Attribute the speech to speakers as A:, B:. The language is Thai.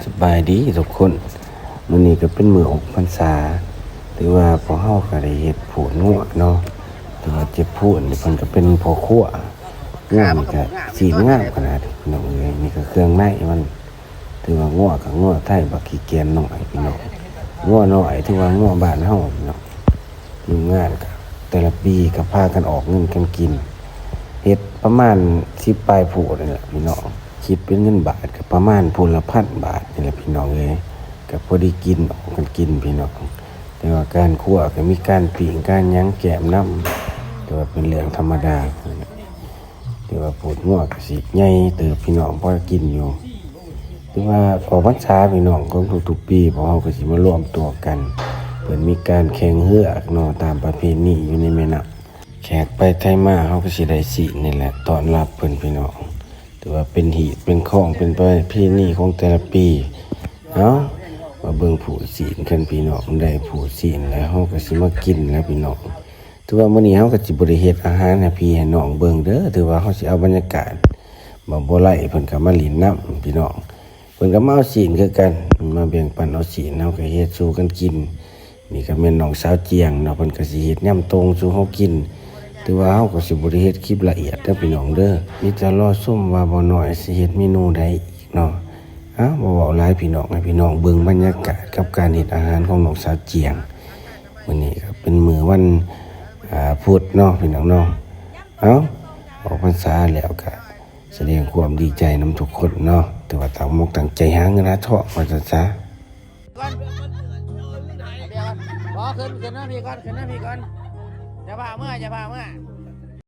A: สบายดีทุกคนมื้อนี้ก็เป็นมื้อออกพรรษาถือว่าพอเฮาก็ได้เฮ็ดผูนงัวเนาะถือว่าเจ็บผูนนี่เพิ่นก็เป็นพ่อครัวงามก็สีงามขนาดพี่น้องเอ้ยนี่ก็เครื่องในมันถือว่างัวกับงัวไทยบักขี้เกียจน้อยพี่น้องงัวน้อยถือว่างัวบ้านเฮาพี่น้องอยู่งานก็แต่ละปีก็พากันออกเงินกันกินเฮ็ดประมาณ10ปลายผู้นี่แหละพี่น้องคิดเป็นเงินบาทก็ประมาณพูนละ1,000 บาทนี่แหละพี่น้องเอ้ยก็พอได้กินออกกันกินพี่น้องแต่ว่าการคั่วก็มีการปิ้งการหยังแกมน้ำแต่ว่าเป็นเรื่องธรรมดาแต่ว่าปวดงัวก็สิใหญ่เติบพี่น้องพอกินอยู่แต่ว่าออกพรรษาพี่น้องของทุกๆปีพวกเฮาก็สิมารวมตัวกันเพิ่นมีการแข่งเรือกเนาะตามประเพณีอยู่ในแม่น้ำแขกไปไทยมาเฮาก็สิได้สินี่แหละต้อนรับเพิ่นพี่น้องถือว่าเป็นหีบเป็นของเป็นประเพณีของแต่ละปีเนาะมาเบิ่งผู้ศีลกันพี่น้องได้ผู้ศีลแล้วเฮาก็สิมากินแล้วพี่น้องถือว่ามื้อนี้เฮาก็สิบ่ได้เฮ็ดอาหารให้พี่ให้น้องเบิ่งเด้อถือว่าเฮาสิเอาบรรยากาศบ่ไล่เพิ่นก็มาหลินน้ำพี่น้องเพิ่นก็มาเอาศีลคือกันมาแบ่งปันเอาศีลเฮาก็เฮ็ดสู่กันกินนี่ก็แม่นน้องสาวเจียงเนาะเพิ่นก็สิเฮ็ดยำตรงสู่เฮากินถือว่าเฮาก็สิบ่ได้เฮ็ดคลิปละเอียดเด้อพี่น้องเด้อมีแต่รอชมว่าบ่น้อยสิเฮ็ดเมนูใดอีกเนาะบ่เว้าหลายพี่น้องให้พี่น้องเบิ่งบรรยากาศกับการเฮ็ดอาหารของน้องสาวเจียงมื้อนี้ก็เป็นมื้อวันพุธเนาะพี่น้องเนาะออกพรรษาแล้วก็แสดงความดีใจนำทุกคนเนาะแต่ว่าตั้งมกตั้งใจหาเงินหาทองว่าซั่นซะ
B: ก่อนเดี๋ยวก่อนขอขึ้นหน้าพี่ก่อนขึ้นหน้าพี่ก่อนอย่าพาเมื่อ